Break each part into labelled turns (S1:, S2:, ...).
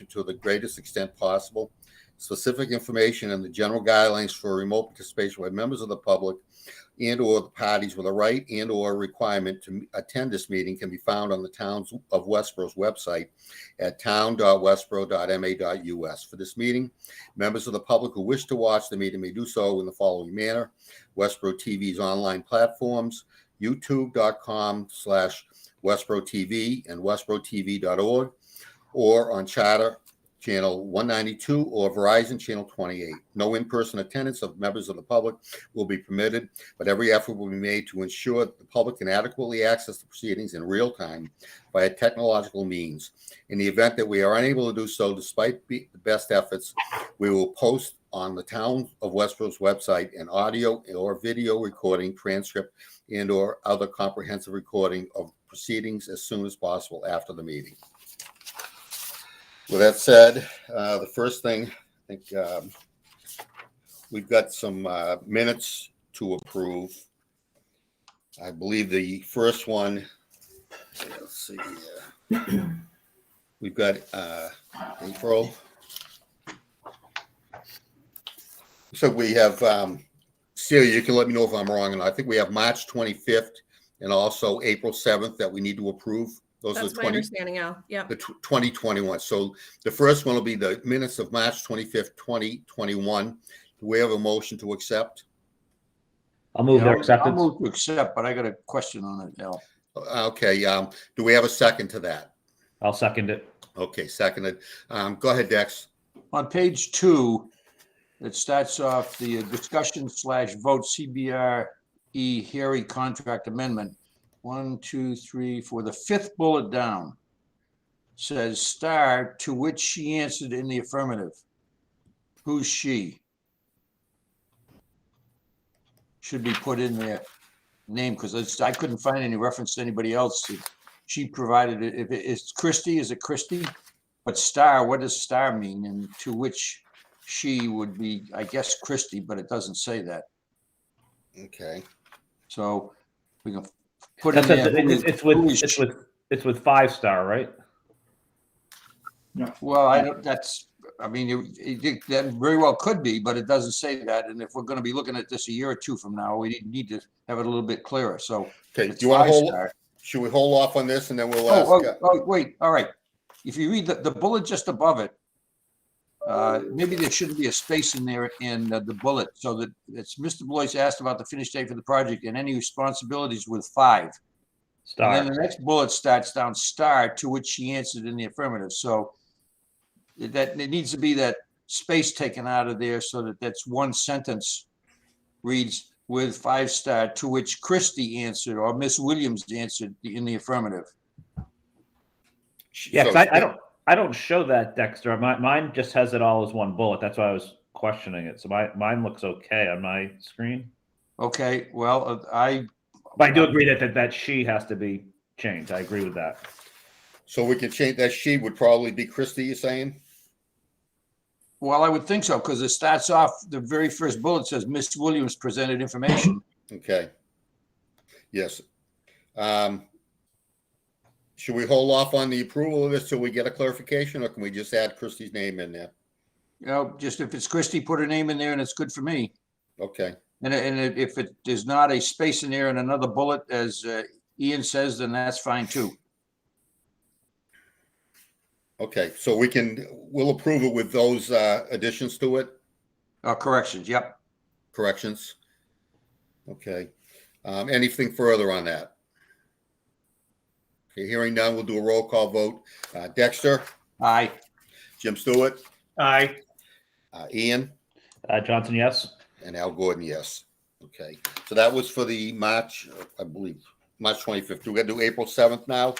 S1: to the greatest extent possible. Specific information and the general guidelines for remote participation by members of the public and or the parties with a right and or requirement to attend this meeting can be found on the Towns of Westborough's website at town.westborough.ma.us. For this meeting, members of the public who wish to watch the meeting may do so in the following manner: Westborough TV's online platforms, youtube.com/Westborough TV and westboroughTV.org, or on Charter Channel 192 or Verizon Channel 28. No in-person attendance of members of the public will be permitted, but every effort will be made to ensure that the public can adequately access the proceedings in real time via technological means. In the event that we are unable to do so, despite the best efforts, we will post on the Town of Westborough's website an audio or video recording, transcript, and or other comprehensive recording of proceedings as soon as possible after the meeting. With that said, the first thing, I think we've got some minutes to approve. I believe the first one, let's see here. We've got April. So we have, Celia, you can let me know if I'm wrong, and I think we have March 25th and also April 7th that we need to approve. Those
S2: That's
S1: are
S2: my understanding, Al. Yeah.
S1: The 2021. So the first one will be the minutes of March 25th, 2021. Do we have a motion to accept?
S3: I'll move their acceptance.
S4: I'll move to accept, but I got a question on it, Al.
S1: Okay. Do we have a second to that?
S3: I'll second it.
S1: Okay, seconded. Go ahead, Dex.
S4: On page 2, it starts off the discussion/vote CBRE Harry contract amendment. 1, 2, 3, 4. The fifth bullet down says star, to which she answered in the affirmative. Who's she? Should be put in their name, because I couldn't find any reference to anybody else. She provided it. If it's Christie, is it Christie? But star, what does star mean? And to which she would be, I guess, Christie, but it doesn't say that.
S1: Okay.
S4: So we can put in
S3: That's
S4: there.
S3: it's with 5-star, right?
S4: No. Well, I don't. That's. I mean, that very well could be, but it doesn't say that. And if we're going to be looking at this a year or two from now, we need to have it a little bit clearer. So,
S1: okay. Do you want to hold? Should we hold off on this and then we'll ask?
S4: Oh, wait. All right. If you read the bullet just above it, maybe there shouldn't be a space in there in the bullet, so that it's Mr. Blois asked about the finish date for the project and any responsibilities with 5.
S3: Star.
S4: And then the next bullet starts down star, to which she answered in the affirmative. So that it needs to be that space taken out of there, so that that's one sentence reads with 5-star, to which Christie answered or Miss Williams answered in the affirmative.
S3: Yeah, so, I don't show that, Dexter. Mine just has it all as one bullet. That's why I was questioning it. So mine looks okay on my screen.
S4: Okay, well, I
S3: do agree that she has to be changed. I agree with that.
S1: So we can change that. She would probably be Christie, you're saying?
S4: Well, I would think so, because it starts off, the very first bullet says Miss Williams presented information.
S1: Okay. Yes. Should we hold off on the approval of this till we get a clarification, or can we just add Christie's name in there?
S4: You know, just if it's Christie, put her name in there and it's good for me.
S1: Okay.
S4: And if it is not a space in there and another bullet, as Ian says, then that's fine too.
S1: Okay, so we'll approve it with those additions to it?
S4: Corrections, yep.
S1: Corrections. Okay. Anything further on that? Okay, hearing none, we'll do a roll call vote. Dexter?
S4: Aye.
S1: Jim Stewart?
S3: Aye.
S1: Ian?
S3: Johnson, yes.
S1: And Al Gordon, yes. Okay, so that was for the March, I believe, March 25th. Do we got to do April 7th now?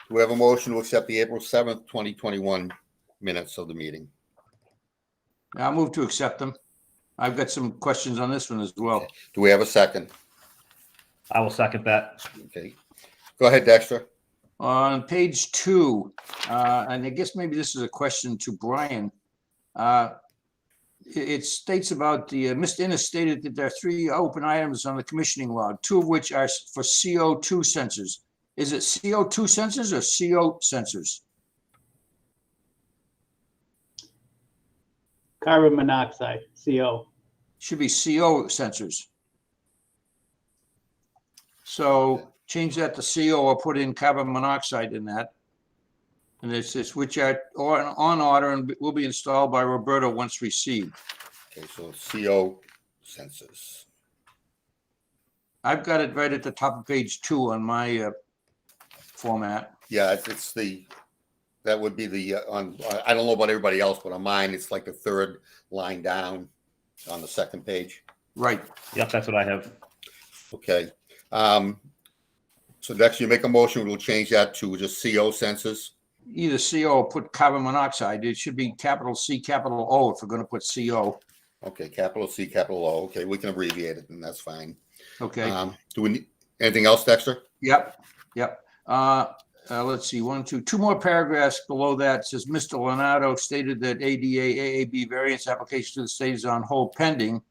S1: Do we have a motion to accept the April 7th, 2021 minutes of the meeting?
S4: I'll move to accept them. I've got some questions on this one as well.
S1: Okay. Do we have a second?
S3: I will second that.
S1: Okay. Go ahead, Dexter.
S4: On page 2, and I guess maybe this is a question to Brian. It states about Mr. Innes stated that there are 3 open items on the commissioning log, 2 of which are for CO2 sensors. Is it CO2 sensors or CO sensors?
S2: carbon monoxide, CO.
S4: Should be CO sensors. So change that to CO or put in carbon monoxide in that. And it says which are on order and will be installed by Roberta once received.
S1: Okay, so CO sensors.
S4: I've got it right at the top of page 2 on my format.
S1: Yeah, it's the, that would be the, on, I don't know about everybody else, but on mine, it's like the third line down on the second page.
S4: Right.
S3: Yep, that's what I have.
S1: Okay. So next you make a motion, we'll change that to just CO sensors.
S4: Either CO or put carbon monoxide. It should be capital C, capital O if we're going to put CO.
S1: Okay, capital C, capital O. Okay, we can abbreviate it, and that's fine.
S4: Okay.
S1: Do we need anything else, Dexter?
S4: Yep. Let's see, two more paragraphs below that says Mr. Leonardo stated that ADA AAB variance application to the state is on hold pending.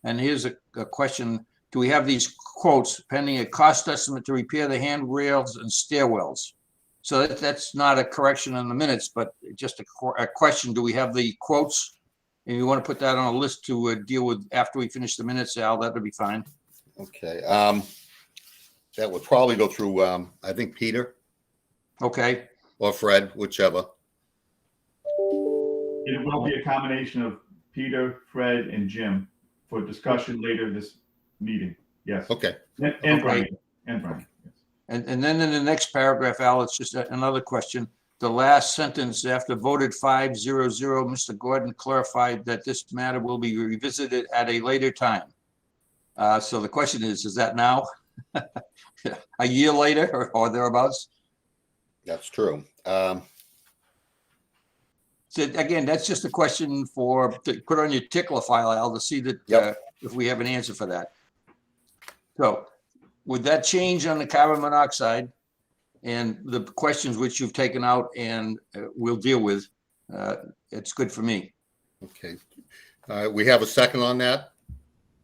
S4: And here's a question. Do we have these quotes pending a cost estimate to repair the handrails and stairwells? So that's not a correction in the minutes, but just a question. Do we have the quotes? And you want to put that on a list to deal with after we finish the minutes, Al, that would be fine.
S1: Okay. That would probably go through, I think, Peter
S4: Okay.
S1: or Fred, whichever.
S5: It will be a combination of Peter, Fred, and Jim for discussion later this meeting. Yes.
S1: Okay.
S5: And
S4: Okay.
S5: Brian. And Brian. Yes.
S4: And then in the next paragraph, Al, it's just another question. The last sentence after voted 5-0-0, Mr. Gordon clarified that this matter will be revisited at a later time. So the question is that now? A year later or thereabouts?
S1: That's true.
S4: So again, that's just a question to put on your tickler file, Al, to see that
S1: Yep.
S4: if we have an answer for that. So with that change on the carbon monoxide and the questions which you've taken out and we'll deal with, it's good for me.
S1: Okay. We have a second on that.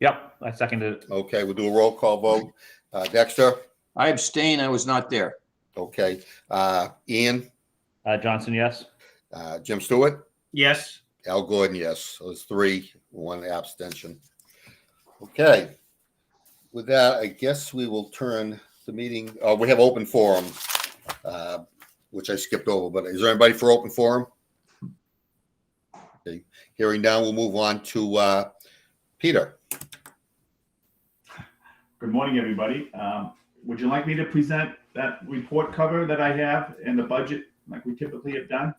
S3: Yep, I seconded it.
S1: Okay, we'll do a roll call vote. Dexter?
S4: I abstain. I was not there.
S1: Okay. Ian?
S3: Johnson, yes.
S1: Jim Stewart?
S6: Yes.
S1: Al Gordon, yes. So it's 3, 1 abstention. Okay. With that, I guess we will turn the meeting. We have open forum, which I skipped over, but is there anybody for open forum? Okay. Hearing down, we'll move on to Peter.
S5: Good morning, everybody. Would you like me to present that report cover that I have in the budget like we typically have done?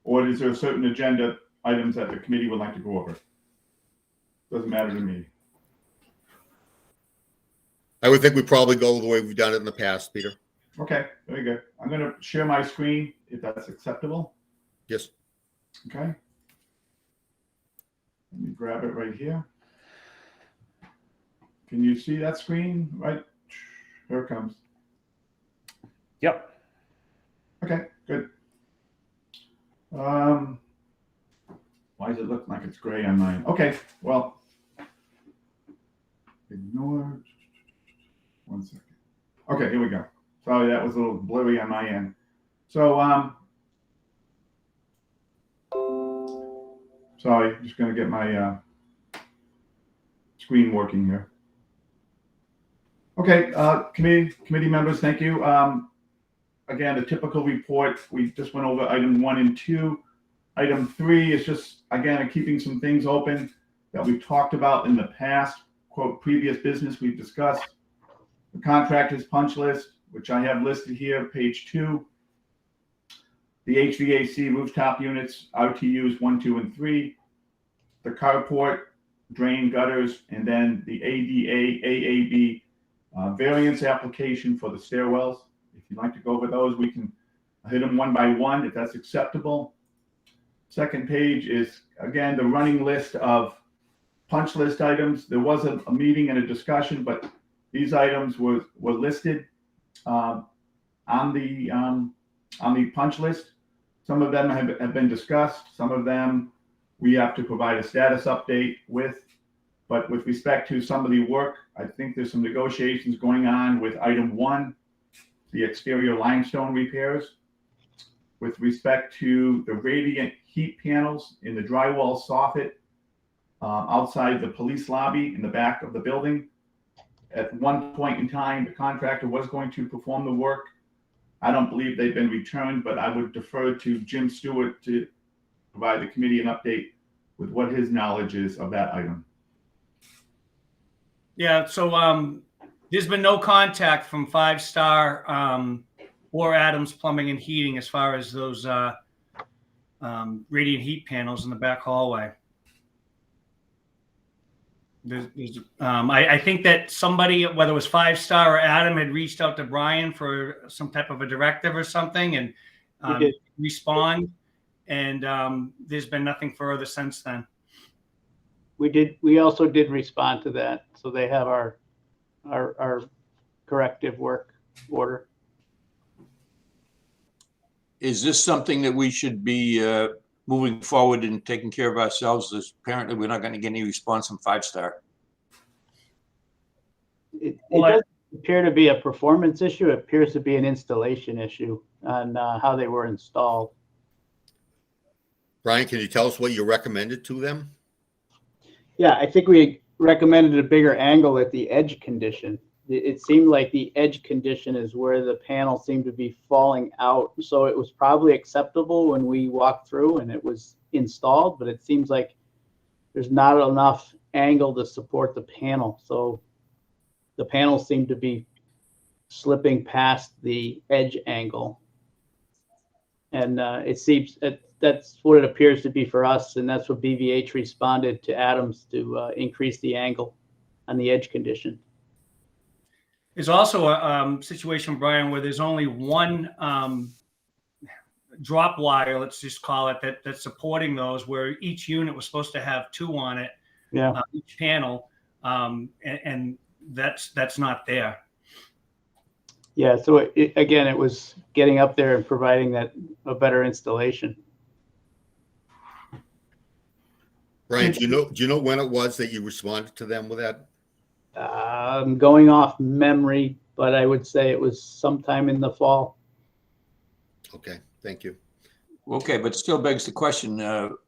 S5: Or is there a certain agenda items that the committee would like to go over? Doesn't matter to me.
S1: I would think we probably go the way we've done it in the past, Peter.
S5: Okay, very good. I'm going to share my screen if that's acceptable.
S1: Yes.
S5: Okay. Let me grab it right here. Can you see that screen? Right. Here it comes.
S3: Yep.
S5: Okay, good. Why does it look like it's gray on mine? Okay, well, ignore. 1 second. Okay, here we go. Sorry, that was a little blurry on my end. So, sorry, just going to get my screen working here. Okay, committee members, thank you. Again, the typical report, we just went over item 1 and 2. Item 3 is just, again, keeping some things open that we've talked about in the past, quote, previous business we've discussed. The contractor's punch list, which I have listed here, page 2. The HVAC rooftop units, RTUs 1, 2, and 3. The carport, drain gutters, and then the ADA, AAB variance application for the stairwells. If you'd like to go over those, we can hit them one by one if that's acceptable. Second page is, again, the running list of punch list items. There was a meeting and a discussion, but these items were listed on the punch list. Some of them have been discussed. Some of them we have to provide a status update with. But with respect to some of the work, I think there's some negotiations going on with item 1, the exterior limestone repairs. with respect to the radiant heat panels in the drywall soffit outside the police lobby in the back of the building. At one point in time, the contractor was going to perform the work. I don't believe they've been returned, but I would defer to Jim Stewart to provide the committee an update with what his knowledge is of that item.
S6: Yeah, so there's been no contact from 5 Star or Adams Plumbing and Heating as far as those radiant heat panels in the back hallway. I think that somebody, whether it was 5 Star or Adam, had reached out to Brian for some type of a directive or something and respond. And there's been nothing further since then.
S2: We also did respond to that. So they have our corrective work order.
S4: Is this something that we should be moving forward and taking care of ourselves? As apparently we're not going to get any response from 5 Star.
S2: It doesn't appear to be a performance issue. It appears to be an installation issue on how they were installed.
S1: Brian, can you tell us what you recommended to them?
S2: Yeah, I think we recommended a bigger angle at the edge condition. It seemed like the edge condition is where the panel seemed to be falling out. So it was probably acceptable when we walked through and it was installed, but it seems like there's not enough angle to support the panel. So the panels seem to be slipping past the edge angle. And it seems that's what it appears to be for us. And that's what BVH responded to Adams to increase the angle on the edge condition.
S6: There's also a situation, Brian, where there's only one drop wire, let's just call it, that's supporting those, where each unit was supposed to have 2 on it, each panel, and that's not there.
S2: Yeah, so again, it was getting up there and providing that a better installation.
S1: Brian, do you know when it was that you responded to them with that?
S2: Going off memory, but I would say it was sometime in the fall.
S1: Okay, thank you.
S4: Okay, but still begs the question, how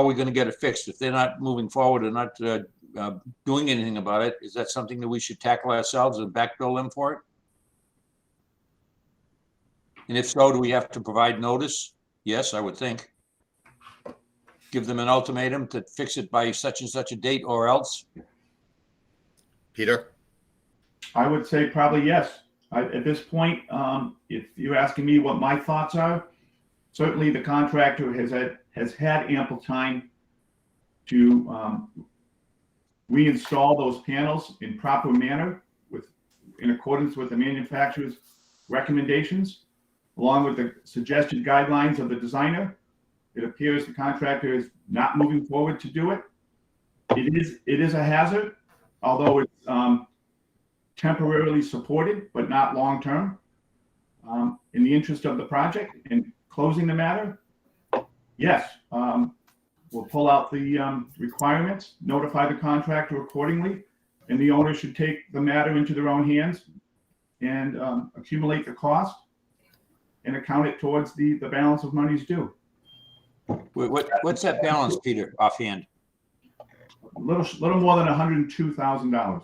S4: are we going to get it fixed? If they're not moving forward and not doing anything about it, is that something that we should tackle ourselves and backbill them for it? And if so, do we have to provide notice? Yes, I would think. Give them an ultimatum to fix it by such and such a date or else?
S1: Peter?
S5: I would say probably yes. At this point, if you're asking me what my thoughts are, certainly the contractor has had ample time to reinstall those panels in proper manner in accordance with the manufacturer's recommendations, along with the suggested guidelines of the designer. It appears the contractor is not moving forward to do it. It is a hazard, although it's temporarily supported, but not long-term. In the interest of the project and closing the matter, yes, we'll pull out the requirements, notify the contractor accordingly, and the owner should take the matter into their own hands and accumulate the cost and account it towards the balance of monies due.
S4: What's that balance, Peter, offhand?
S5: A little more than $102,000.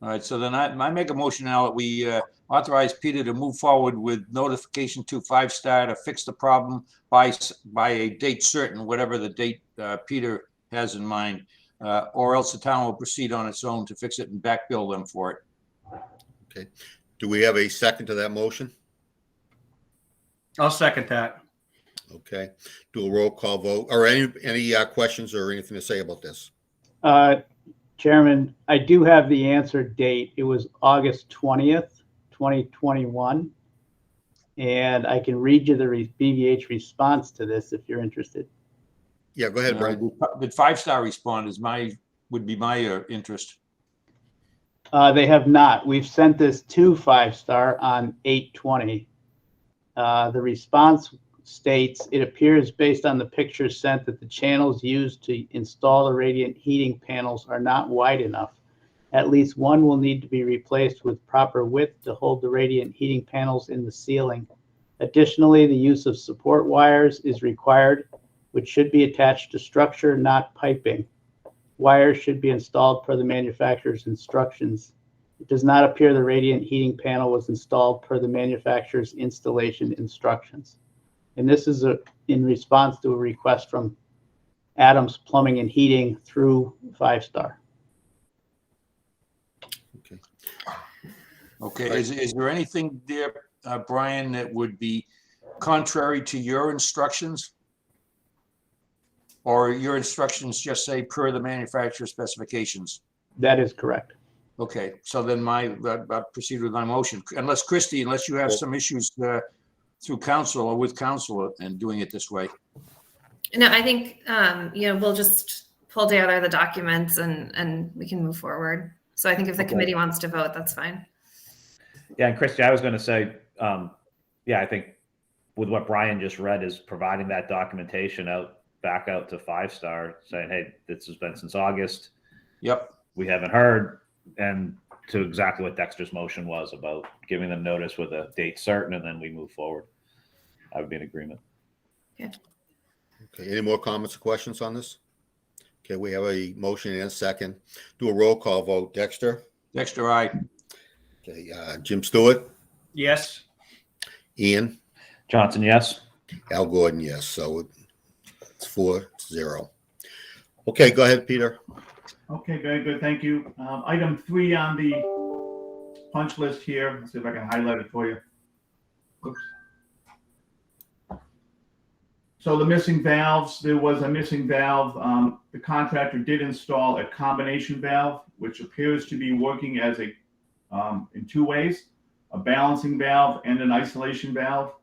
S4: All right, so then I make a motion now that we authorize Peter to move forward with notification to 5 Star to fix the problem by a date certain, whatever the date Peter has in mind, or else the town will proceed on its own to fix it and backbill them for it.
S1: Okay. Do we have a second to that motion?
S6: I'll second that.
S1: Okay. Do a roll call vote. Or any questions or anything to say about this?
S2: Chairman, I do have the answer date. It was August 20th, 2021. And I can read you the BVH response to this if you're interested.
S1: Yeah, go ahead, Brian.
S4: Did 5 Star respond would be my interest.
S2: They have not. We've sent this to 5 Star on 8/20. The response states, it appears based on the pictures sent that the channels used to install the radiant heating panels are not wide enough. At least one will need to be replaced with proper width to hold the radiant heating panels in the ceiling. Additionally, the use of support wires is required, which should be attached to structure, not piping. Wires should be installed per the manufacturer's instructions. It does not appear the radiant heating panel was installed per the manufacturer's installation instructions. And this is in response to a request from Adams Plumbing and Heating through 5 Star.
S1: Okay.
S4: Okay, is there anything there, Brian, that would be contrary to your instructions? Or your instructions just say per the manufacturer specifications?
S2: That is correct.
S4: Okay, so then I'll proceed with my motion. Unless, Christie, unless you have some issues through council or with council and doing it this way.
S7: No, I think, we'll just pull together the documents and we can move forward. So I think if the committee wants to vote, that's fine.
S3: Yeah, and Christy, I was going to say, I think with what Brian just read is providing that documentation back out to 5 Star saying, hey, this has been since August.
S4: Yep.
S3: We haven't heard. And to exactly what Dexter's motion was about giving them notice with a date certain, and then we move forward. I would be in agreement.
S7: Okay.
S1: Okay, any more comments or questions on this? Okay, we have a motion and a second. Do a roll call vote. Dexter?
S4: Dexter, aye.
S1: Okay, Jim Stewart?
S6: Yes.
S1: Ian?
S3: Johnson, yes.
S1: Al Gordon, yes. So it's 4-0. Okay, go ahead, Peter.
S5: Okay, very good. Thank you. Item 3 on the punch list here. Let's see if I can highlight it for you. Oops. So the missing valves, there was a missing valve. The contractor did install a combination valve, which appears to be working as in 2 ways, a balancing valve and an isolation valve.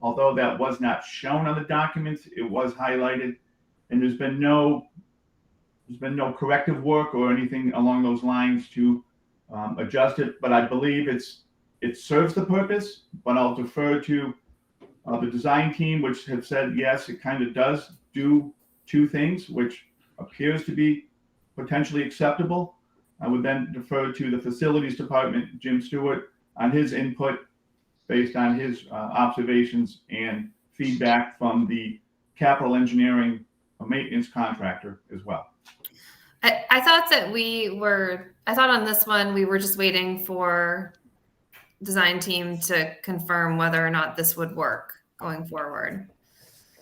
S5: Although that was not shown on the documents, it was highlighted, and there's been no corrective work or anything along those lines to adjust it. But I believe it serves the purpose. But I'll defer to the design team, which have said yes, it kind of does do 2 things, which appears to be potentially acceptable. I would then defer to the facilities department, Jim Stewart, on his input based on his observations and feedback from the capital engineering maintenance contractor as well.
S7: I thought that I thought on this one, we were just waiting for design team to confirm whether or not this would work going forward.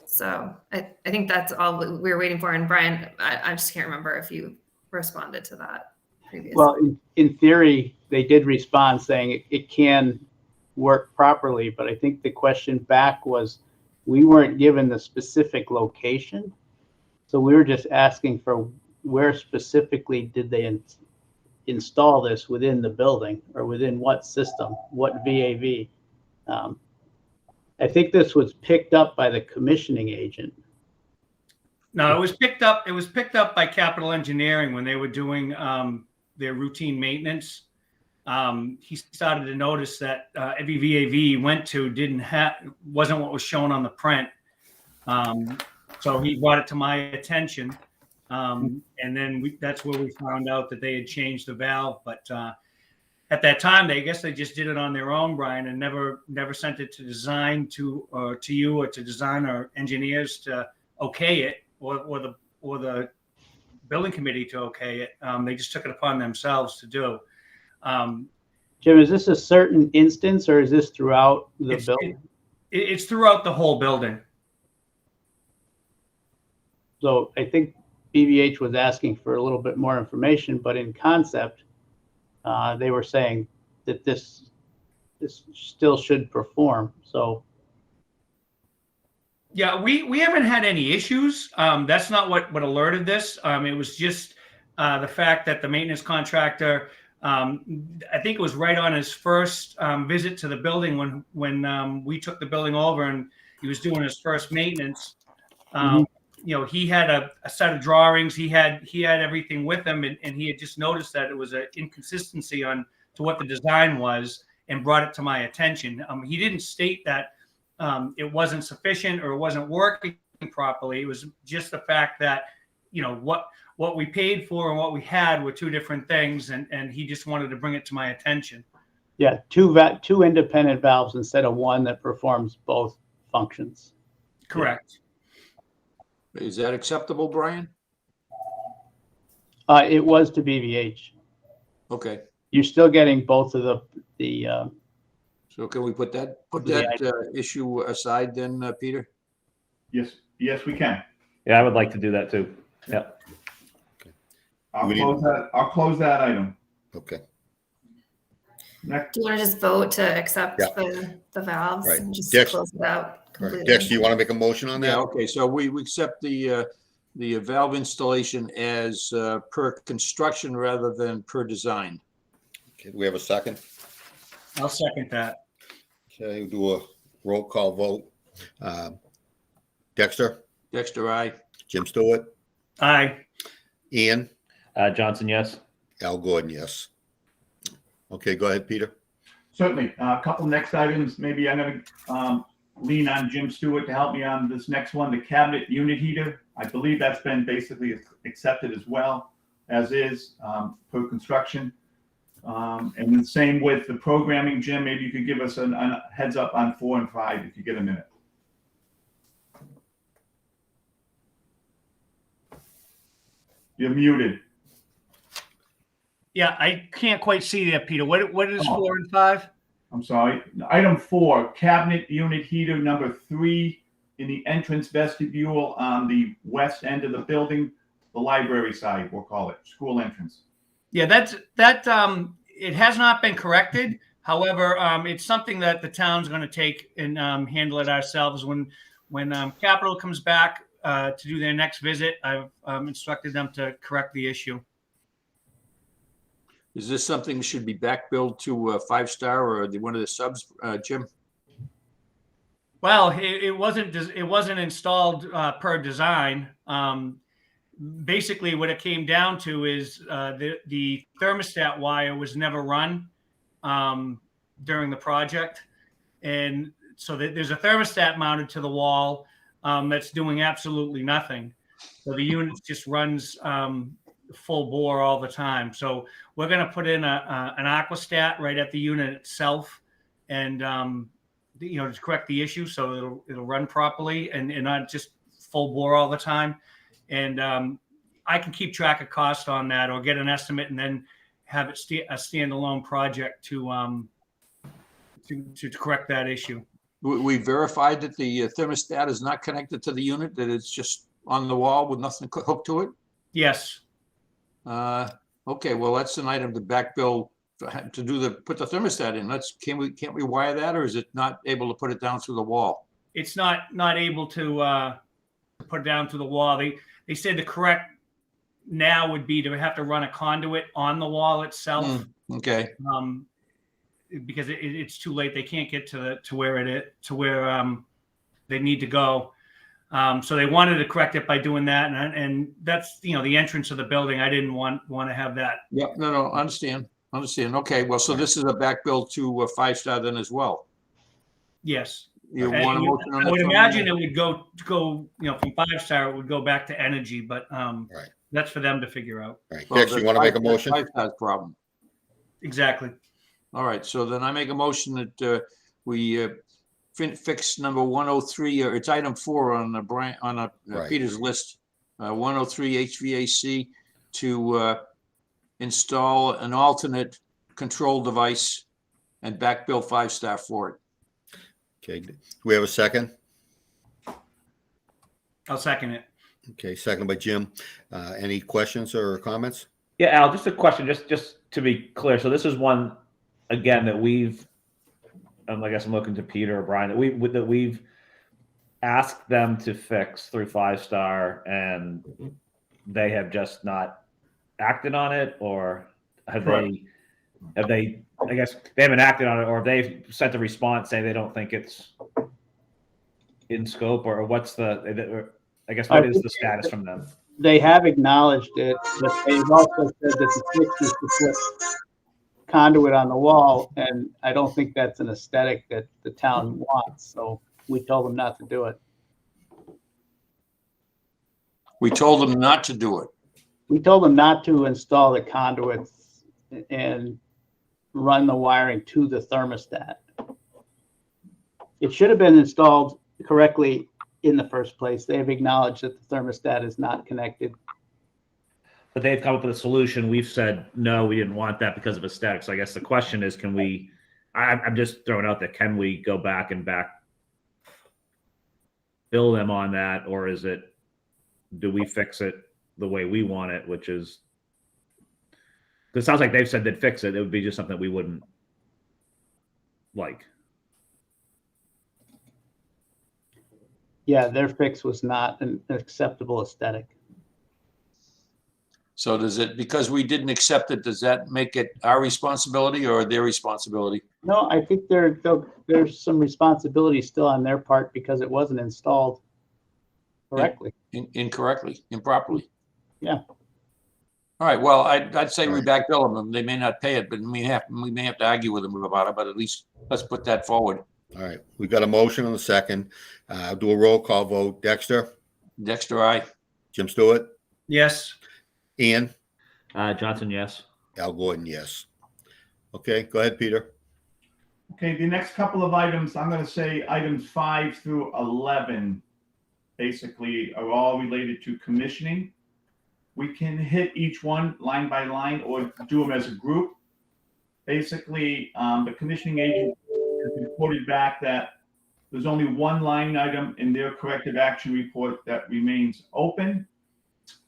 S7: So I think that's all we were waiting for. And Brian, I just can't remember if you responded to that previously.
S2: Well, in theory, they did respond saying it can work properly, but I think the question back was we weren't given the specific location. So we were just asking for where specifically did they install this within the building or within what system, what VAV. I think this was picked up by the commissioning agent.
S6: No, it was picked up by capital engineering when they were doing their routine maintenance. He started to notice that every VAV he went to wasn't what was shown on the print. So he brought it to my attention. And then that's where we found out that they had changed the valve. But at that time, I guess they just did it on their own, Brian, and never sent it to design to you or to design or engineers to okay it or the building committee to okay it. They just took it upon themselves to do.
S2: Jim, is this a certain instance or is this throughout the building?
S6: It's throughout the whole building.
S2: So I think BVH was asking for a little bit more information, but in concept, they were saying that this still should perform. So
S6: yeah, we haven't had any issues. That's not what alerted this. It was just the fact that the maintenance contractor, I think it was right on his first visit to the building when we took the building over and he was doing his first maintenance. He had a set of drawings. He had everything with him, and he had just noticed that it was an inconsistency to what the design was, and brought it to my attention. He didn't state that it wasn't sufficient or it wasn't working properly. It was just the fact that what we paid for and what we had were 2 different things, and he just wanted to bring it to my attention.
S2: Yeah, two independent valves instead of one that performs both functions.
S6: Correct.
S4: Is that acceptable, Brian?
S2: It was to BVH.
S4: Okay,
S2: You're still getting both of the
S4: so can we put that
S2: Yeah.
S4: issue aside then, Peter?
S5: Yes, we can.
S3: Yeah, I would like to do that too. Yeah.
S5: I'll close that item.
S1: Okay.
S5: Next,
S7: Do you want to just vote to accept
S1: Yeah.
S7: the valves
S1: Right.
S7: and just
S1: Dex-
S7: close it out
S1: All right.
S7: completely?
S1: Dex, do you want to make a motion on
S4: Yeah,
S1: that?
S4: okay, so we accept the valve installation as per construction rather than per design.
S1: Okay, we have a second.
S6: I'll second that.
S1: Okay, we'll do a roll call vote. Dexter,
S4: Dexter, aye.
S1: Jim Stewart,
S6: Aye.
S1: Ian,
S3: Johnson, yes.
S1: Al Gordon, yes. Okay, go ahead, Peter.
S5: certainly, a couple next items. Maybe I'm going to lean on Jim Stewart to help me on this next one, the cabinet unit heater. I believe that's been basically accepted as well, as is per construction. And the same with the programming, Jim. Maybe you could give us a heads up on 4 and 5 if you get a minute. You're muted.
S6: Yeah, I can't quite see that, Peter. What is
S5: Oh.
S6: 4 and 5?
S5: I'm sorry. Item 4, cabinet unit heater number 3 in the entrance vestibule on the west end of the building, the library side, we'll call it, school entrance.
S6: Yeah, that it has not been corrected. However, it's something that the town's going to take and handle it ourselves. When Capital comes back to do their next visit, I've instructed them to correct the issue.
S4: Is this something that should be back billed to 5 Star or one of the subs, Jim?
S6: Well, it wasn't installed per design. Basically, what it came down to is the thermostat wire was never run during the project, and so there's a thermostat mounted to the wall that's doing absolutely nothing. So the unit just runs full bore all the time. So we're going to put in an aquastat right at the unit itself, and to correct the issue so it'll run properly and not just full bore all the time. And I can keep track of cost on that, or get an estimate and then have it a standalone project to correct that issue.
S4: We verified that the thermostat is not connected to the unit, that it's just on the wall with nothing hooked to it?
S6: Yes.
S4: Okay, well, that's an item to back bill to put the thermostat in. Can't we wire that, or is it not able to put it down through the wall?
S6: It's not able to put it down to the wall. They said the correct now would be to have to run a conduit on the wall itself.
S4: Okay,
S6: Because it's too late. They can't get to where they need to go. So they wanted to correct it by doing that, and that's the entrance of the building. I didn't want to have that.
S4: yeah, no, understand. Okay, well, so this is a back bill to 5 Star then as well.
S6: Yes.
S4: You want a motion on
S6: I
S4: that?
S6: would imagine it would go from 5 Star, it would go back to energy, but
S1: Right.
S6: that's for them to figure out.
S1: Right.
S4: Well,
S1: Dex, you want to make a motion?
S4: 5 Star's problem.
S6: Exactly.
S4: All right, so then I make a motion that we fix number 103, or it's item 4 on
S1: Right.
S4: Peter's list, 103 HVAC to install an alternate control device and back bill 5 Star for it.
S1: Okay, do we have a second?
S6: I'll second it.
S1: Okay, second by Jim. Any questions or comments?
S3: Yeah, Al, just a question, just to be clear. So this is one, again, that we've, I guess I'm looking to Peter or Brian, that we've asked them to fix through 5 Star, and they have just not acted on it, or have they, I guess they haven't acted on it, or have they sent a response saying they don't think it's in scope, or what's I guess what is the status from them?
S2: They have acknowledged it, but they've also said that the fix is to put conduit on the wall, and I don't think that's an aesthetic that the town wants. So we told them not to do it.
S4: We told them not to do it.
S2: We told them not to install the conduits and run the wiring to the thermostat. It should have been installed correctly in the first place. They have acknowledged that the thermostat is not connected.
S3: But they've come up with a solution. We've said, no, we didn't want that because of aesthetics. So I guess the question is, can we, I'm just throwing out there, can we go back and bill them on that? Or is it, do we fix it the way we want it, which is, because it sounds like they've said they'd fix it. It would be just something we wouldn't like.
S2: Yeah, their fix was not an acceptable aesthetic.
S4: So does it, because we didn't accept it, does that make it our responsibility or their responsibility?
S2: No, I think there's some responsibility still on their part because it wasn't installed correctly.
S4: Incorrectly, improperly.
S2: Yeah.
S4: All right, well, I'd say we back bill them. They may not pay it, but we may have to argue with them about it, but at least let's put that forward.
S1: All right, we've got a motion and a second. I'll do a roll call vote. Dexter,
S4: Dexter, aye.
S1: Jim Stewart,
S6: Yes.
S1: Ian,
S3: Johnson, yes.
S1: Al Gordon, yes. Okay, go ahead, Peter.
S5: Okay, the next couple of items, I'm going to say items 5 through 11, basically are all related to commissioning. We can hit each one line by line or do them as a group. Basically, the commissioning agent has reported back that there's only one line item in their corrective action report that remains open.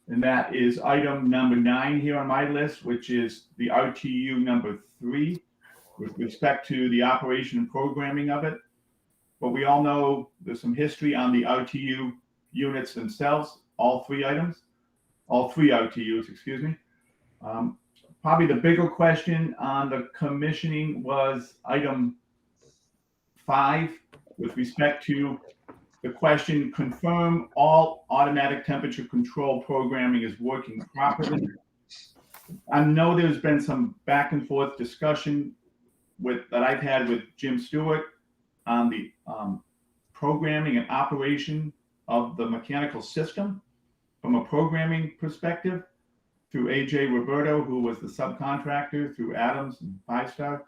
S5: And that is item number 9 here on my list, which is the RTU number 3 with respect to the operation and programming of it. But we all know there's some history on the RTU units themselves, all 3 RTUs, excuse me. Probably the bigger question on the commissioning was item 5 with respect to the question, confirm all automatic temperature control programming is working properly. I know there's been some back and forth discussion that I've had with Jim Stewart on the programming and operation of the mechanical system from a programming perspective through AJ Roberto, who was the subcontractor, through Adams and 5 Star.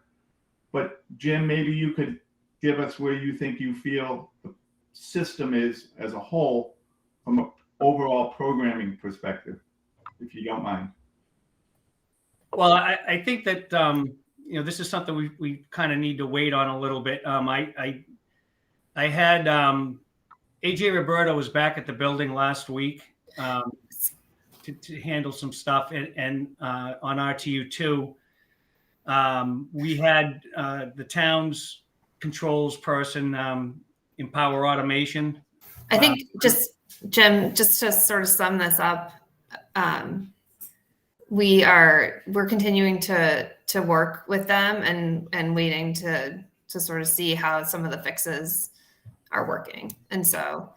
S5: But Jim, maybe you could give us where you think you feel the system is as a whole from an overall programming perspective, if you don't mind.
S6: Well, I think that this is something we kind of need to wait on a little bit. I had AJ Roberto was back at the building last week to handle some stuff, and on RTU 2, we had the town's controls person, Empower Automation.
S7: I think just Jim, just to sort of sum this up, we're continuing to work with them and waiting to sort of see how some of the fixes are working. And so,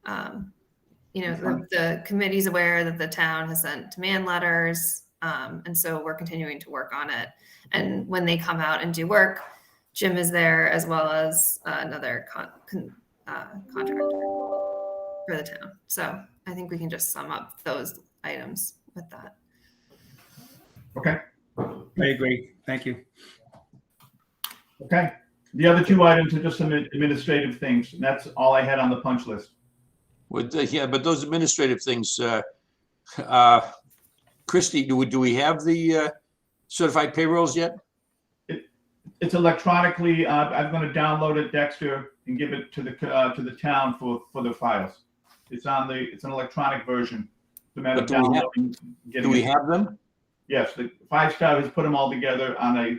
S7: the committee's aware that the town has sent demand letters. And so we're continuing to work on it. And when they come out and do work, Jim is there as well as another contractor for the town. So I think we can just sum up those items with that.
S5: Okay.
S6: I agree. Thank you.
S5: Okay. The other 2 items are just some administrative things. And that's all I had on the punch list.
S4: But those administrative things, Christy, do we have the certified payrolls yet?
S5: It's electronically. I'm going to download it, Dexter, and give it to the town for the files. It's an electronic version. The matter of downloading.
S4: Do we have them?
S5: Yes, the 5 Star has put them all together on a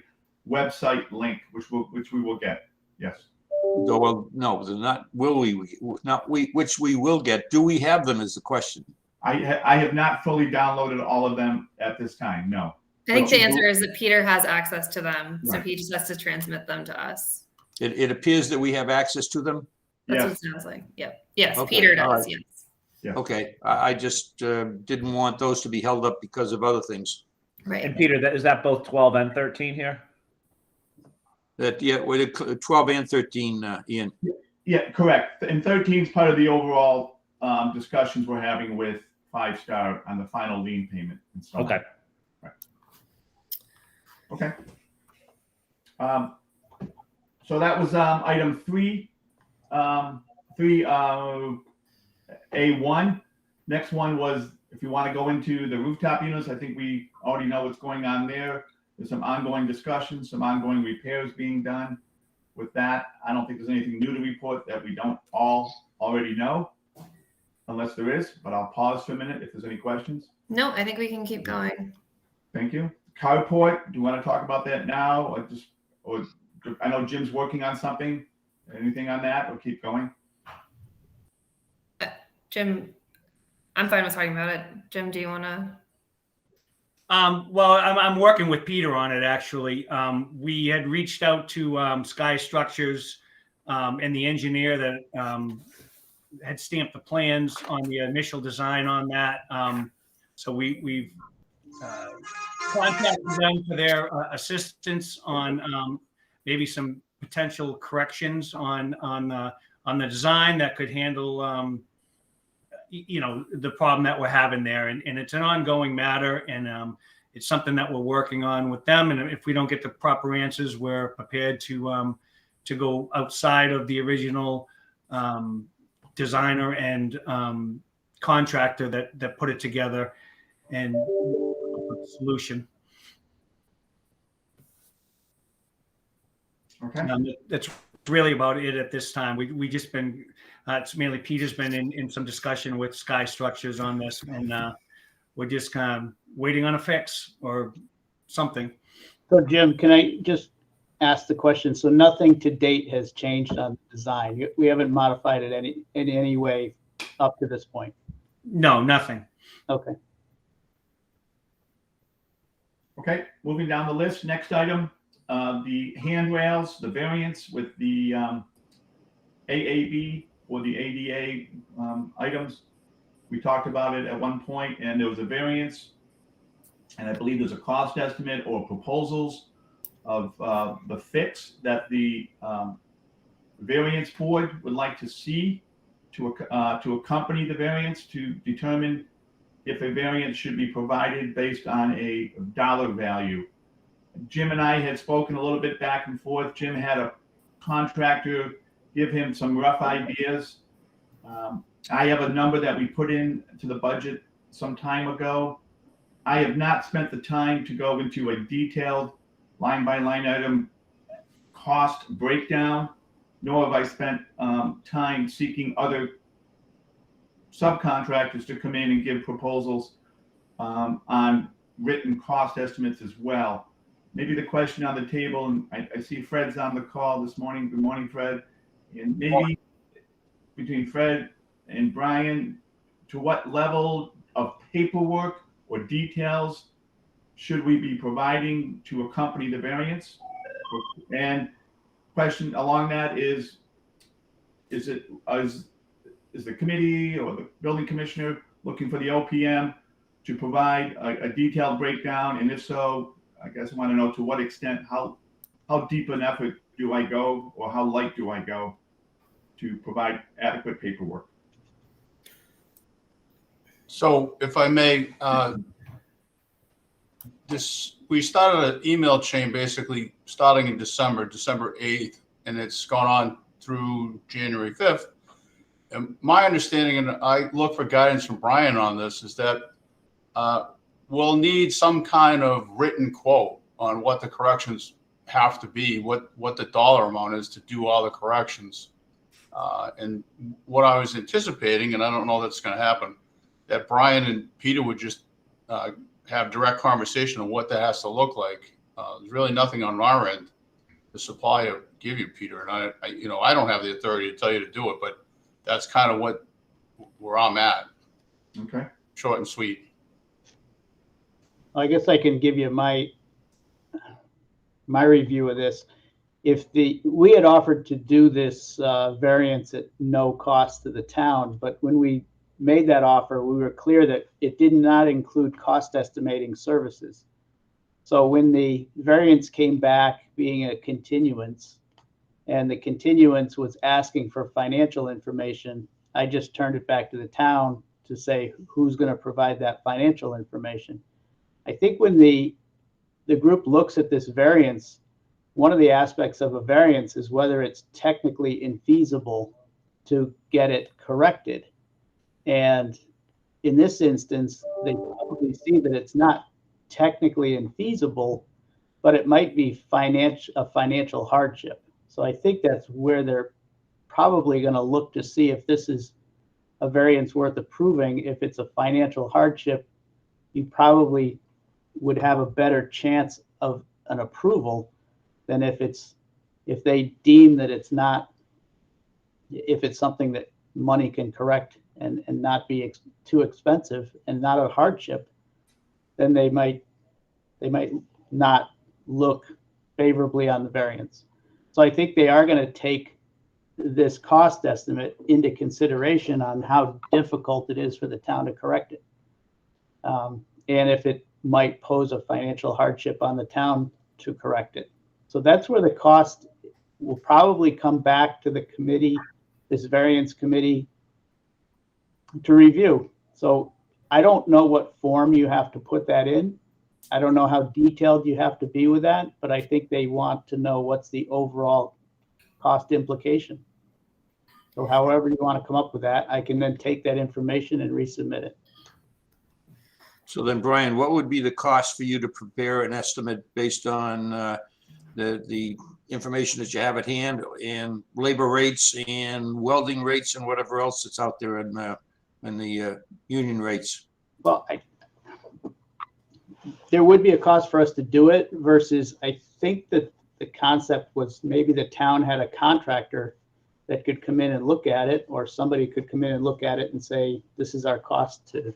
S5: website link, which we will get. Yes.
S4: Well, no, they're not. Will we? Not we. Which we will get. Do we have them? Is the question.
S5: I have not fully downloaded all of them at this time. No.
S7: I think the answer is that Peter has access to them, so
S5: Right.
S7: he just has to transmit them to us.
S4: It appears that we have access to them.
S7: That's what
S5: Yes.
S7: it sounds like. Yep. Yes,
S4: Okay,
S7: Peter
S4: all
S7: does.
S4: right.
S7: Yes.
S5: Yeah.
S4: Okay, I just didn't want those to be held up because of other things.
S7: Right.
S3: And Peter, is that both 12 and 13 here?
S4: With 12 and 13, Ian.
S5: Yeah, correct. And 13 is part of the overall discussions we're having with 5 Star on the final lien payment. And so on.
S3: Okay.
S5: Right. Okay. So that was item 3A1. Next one was, if you want to go into the rooftop units, I think we already know what's going on there. There's some ongoing discussions, some ongoing repairs being done. With that, I don't think there's anything new to report that we don't all already know, unless there is, but I'll pause for a minute if there's any questions.
S7: No, I think we can keep going.
S5: Thank you. Carport, do you want to talk about that now, or I know Jim's working on something. Anything on that, or keep going?
S7: Jim, I'm fine with talking about it. Jim, do you want to?
S6: Well, I'm working with Peter on it, actually. We had reached out to Sky Structures and the engineer that had stamped the plans on the initial design on that. So we've contacted them for their assistance on maybe some potential corrections on the design that could handle the problem that we're having there. And it's an ongoing matter, and it's something that we're working on with them. And if we don't get the proper answers, we're prepared to go outside of the original designer and contractor that put it together and put the solution.
S5: Okay.
S6: That's really about it at this time. We just been, it's mainly Peter's been in some discussion with Sky Structures on this, and we're just kind of waiting on a fix or something.
S2: So Jim, can I just ask the question? So nothing to date has changed on the design. We haven't modified it in any way up to this point.
S6: No, nothing.
S2: Okay.
S5: Okay, moving down the list. Next item, the handrails, the variance with the AAB or the ADA items. We talked about it at one point, and there was a variance, and I believe there's a cost estimate or proposals of the fix that the variance board would like to see to accompany the variance to determine if a variance should be provided based on a dollar value. Jim and I had spoken a little bit back and forth. Jim had a contractor give him some rough ideas. I have a number that we put in to the budget some time ago. I have not spent the time to go into a detailed line by line item cost breakdown, nor have I spent time seeking other subcontractors to come in and give proposals on written cost estimates as well. Maybe the question on the table, and I see Fred's on the call this morning. Good morning, Fred. And maybe between Fred and Brian, to what level of paperwork or details should we be providing to accompany the variance? And question along that is the committee or the building commissioner looking for the OPM to provide a detailed breakdown? And if so, I guess I want to know to what extent, how deep an effort do I go, or how light do I go to provide adequate paperwork?
S4: So if I may, we started an email chain basically starting in December 8th, and it's gone on through January 5th. And my understanding, and I look for guidance from Brian on this, is that we'll need some kind of written quote on what the corrections have to be, what the dollar amount is to do all the corrections. And what I was anticipating, and I don't know that's going to happen, that Brian and Peter would just have direct conversation on what that has to look like. There's really nothing on our end to supply or give you, Peter. And I don't have the authority to tell you to do it, but that's kind of where I'm at.
S5: Okay.
S4: Short and sweet.
S2: I guess I can give you my review of this. We had offered to do this variance at no cost to the town, but when we made that offer, we were clear that it did not include cost estimating services. So when the variance came back being a continuance, and the continuance was asking for financial information, I just turned it back to the town to say who's going to provide that financial information. I think when the group looks at this variance, one of the aspects of a variance is whether it's technically infeasible to get it corrected. And in this instance, they probably see that it's not technically infeasible, but it might be a financial hardship. So I think that's where they're probably going to look to see if this is a variance worth approving. If it's a financial hardship, you probably would have a better chance of an approval than if they deem that it's not, if it's something that money can correct and not be too expensive and not a hardship, then they might not look favorably on the variance. So I think they are going to take this cost estimate into consideration on how difficult it is for the town to correct it. And if it might pose a financial hardship on the town to correct it. So that's where the cost will probably come back to the committee, this variance committee, to review. So I don't know what form you have to put that in. I don't know how detailed you have to be with that, but I think they want to know what's the overall cost implication. So however you want to come up with that, I can then take that information and resubmit it.
S4: So then, Brian, what would be the cost for you to prepare an estimate based on the information that you have at hand and labor rates and welding rates and whatever else that's out there in the union rates?
S2: Well, there would be a cost for us to do it versus, I think that the concept was maybe the town had a contractor that could come in and look at it, or somebody could come in and look at it and say, this is our cost to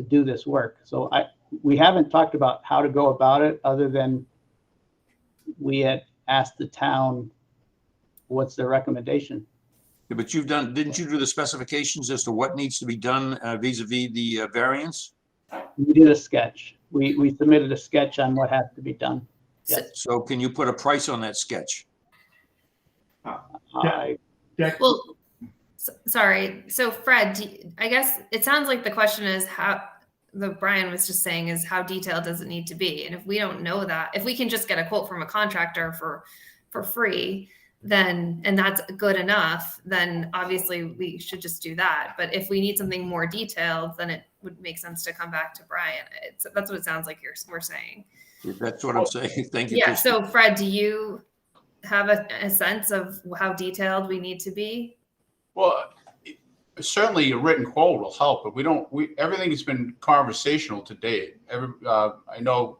S2: do this work. So we haven't talked about how to go about it, other than we had asked the town, what's their recommendation?
S4: Yeah, but didn't you do the specifications as to what needs to be done vis-a-vis the variance?
S2: We did a sketch. We submitted a sketch on what has to be done. Yes.
S4: So can you put a price on that sketch?
S7: Well, sorry. So Fred, I guess it sounds like the question is Brian was just saying is how detailed does it need to be? And if we don't know that, if we can just get a quote from a contractor for free, then, and that's good enough, then obviously we should just do that. But if we need something more detailed, then it would make sense to come back to Brian. That's what it sounds like we're saying.
S4: That's what I'm saying. Thank you.
S7: Yeah.
S4: Christy.
S7: So Fred, do you have a sense of how detailed we need to be?
S8: Well, certainly a written quote will help, but everything has been conversational to date. I know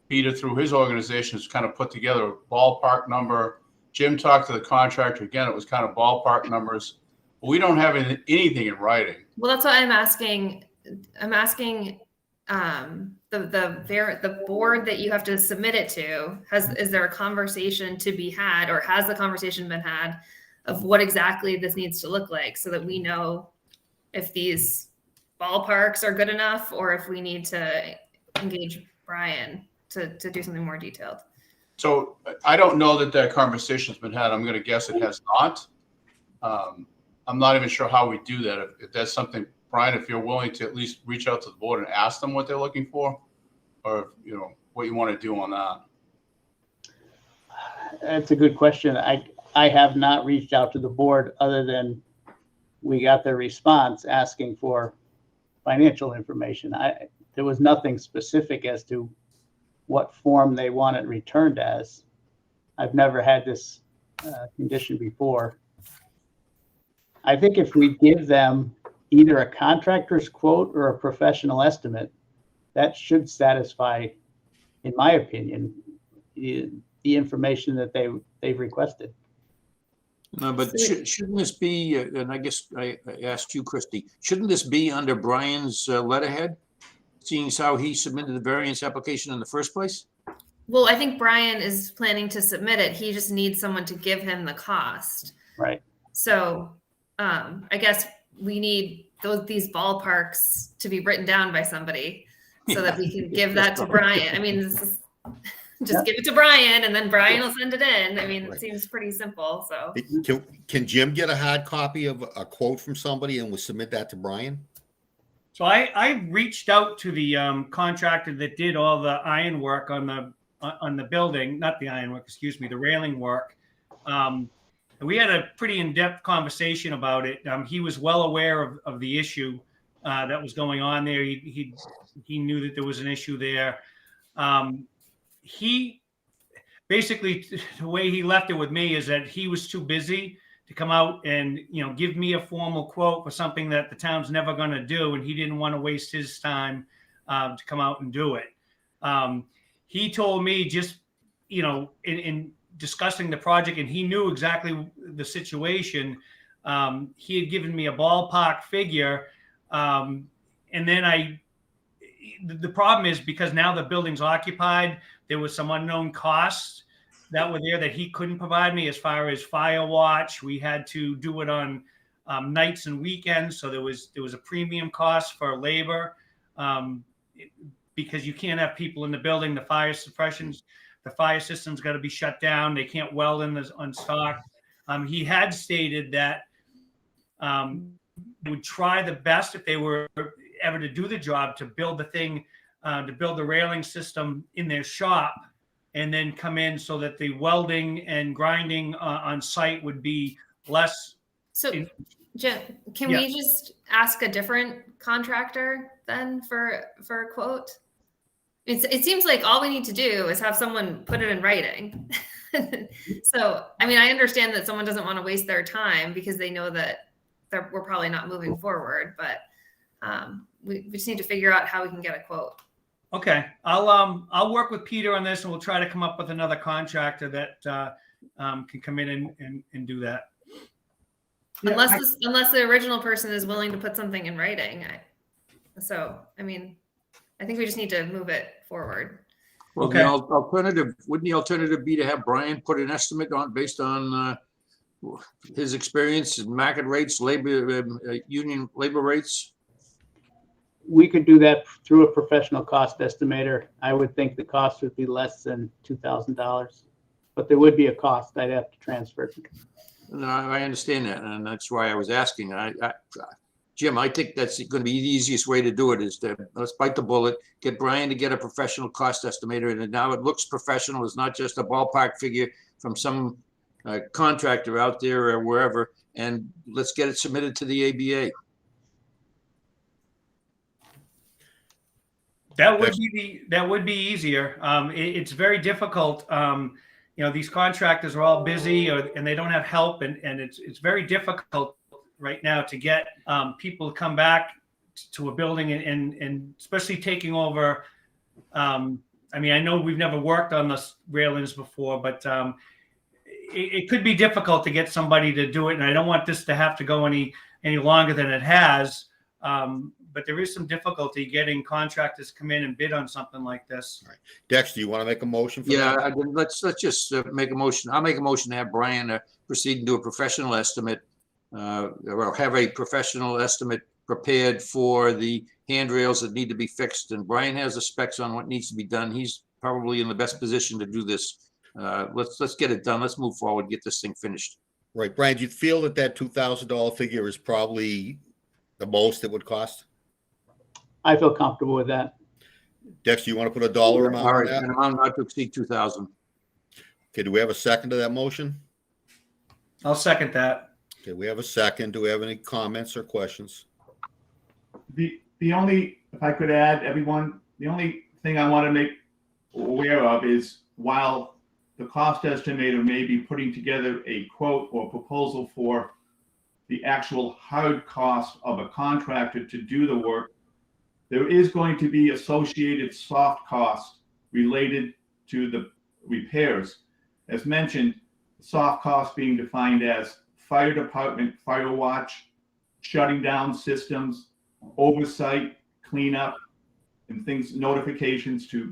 S8: Peter, through his organization, has kind of put together a ballpark number. Jim talked to the contractor. Again, it was kind of ballpark numbers. But we don't have anything in writing.
S7: Well, that's what I'm asking. I'm asking the board that you have to submit it to. Is there a conversation to be had, or has the conversation been had of what exactly this needs to look like, so that we know if these ballparks are good enough, or if we need to engage Brian to do something more detailed?
S8: So I don't know that conversation's been had. I'm going to guess it has not. I'm not even sure how we do that. If that's something, Brian, if you're willing to at least reach out to the board and ask them what they're looking for, or what you want to do on that.
S2: That's a good question. I have not reached out to the board, other than we got their response asking for financial information. There was nothing specific as to what form they want it returned as. I've never had this condition before. I think if we give them either a contractor's quote or a professional estimate, that should satisfy, in my opinion, the information that they've requested.
S4: No, but shouldn't this be, and I guess I asked you, Christy, shouldn't this be under Brian's letterhead, seeing as how he submitted the variance application in the first place?
S7: Well, I think Brian is planning to submit it. He just needs someone to give him the cost.
S2: Right.
S7: So I guess we need these ballparks to be written down by somebody so that we can give that to Brian. I mean, just give it to Brian, and then Brian will send it in. I mean, it seems pretty simple. So
S1: Can Jim get a hard copy of a quote from somebody and we'll submit that to Brian?
S6: So I reached out to the contractor that did all the ironwork on the on the building, not the ironwork, excuse me, the railing work. And we had a pretty in-depth conversation about it. He was well aware of the issue that was going on there. He knew that there was an issue there. He basically, the way he left it with me is that he was too busy to come out and, give me a formal quote for something that the town's never going to do. And he didn't want to waste his time to come out and do it. He told me just, in discussing the project, and he knew exactly the situation. He had given me a ballpark figure. And then the problem is because now the building's occupied, there was some unknown costs that were there that he couldn't provide me as far as fire watch. We had to do it on nights and weekends. So there was a premium cost for labor because you can't have people in the building. The fire suppressions, the fire system's got to be shut down. They can't weld on stock. He had stated that would try the best if they were ever to do the job to build the thing, to build the railing system in their shop and then come in so that the welding and grinding on site would be less.
S7: So Jim, can we just ask a different contractor then for a quote? It seems like all we need to do is have someone put it in writing. So, I understand that someone doesn't want to waste their time because they know that we're probably not moving forward, but we just need to figure out how we can get a quote.
S6: Okay. I'll work with Peter on this and we'll try to come up with another contractor that can come in and do that.
S7: Unless the original person is willing to put something in writing. I think we just need to move it forward.
S4: Well,
S6: Okay.
S4: Wouldn't the alternative be to have Brian put an estimate on based on his experience in market rates, union labor rates?
S2: We could do that through a professional cost estimator. I would think the cost would be less than $2,000, but there would be a cost I'd have to transfer.
S4: No, I understand that, and that's why I was asking. Jim, I think that's going to be the easiest way to do it is let's bite the bullet, get Brian to get a professional cost estimator, and now it looks professional. It's not just a ballpark figure from some contractor out there or wherever, and let's get it submitted to the ABA.
S6: That would be easier. It's very difficult. These contractors are all busy and they don't have help, and it's very difficult right now to get people to come back to a building and especially taking over. I know we've never worked on the railings before, but it could be difficult to get somebody to do it, and I don't want this to have to go any longer than it has. But there is some difficulty getting contractors to come in and bid on something like this.
S1: All right. Dex, do you want to make a motion for that?
S4: Let's just make a motion. I'll make a motion to have Brian proceed and do a professional estimate, or have a professional estimate prepared for the handrails that need to be fixed. And Brian has the specs on what needs to be done. He's probably in the best position to do this. Let's get it done. Let's move forward, get this thing finished.
S1: Right. Brian, do you feel that $2,000 figure is probably the most it would cost?
S2: I feel comfortable with that.
S1: Dex, do you want to put a dollar amount
S4: All
S1: on
S4: right,
S1: that?
S4: an amount not to exceed 2,000.
S1: Okay, do we have a second to that motion?
S6: I'll second that.
S1: Okay, we have a second. Do we have any comments or questions?
S5: The only, if I could add, everyone, the only thing I want to make aware of is while the cost estimator may be putting together a quote or proposal for the actual hard cost of a contractor to do the work, there is going to be associated soft costs related to the repairs. As mentioned, soft costs being defined as fire department, fire watch, shutting down systems, oversight, cleanup, and things, notifications to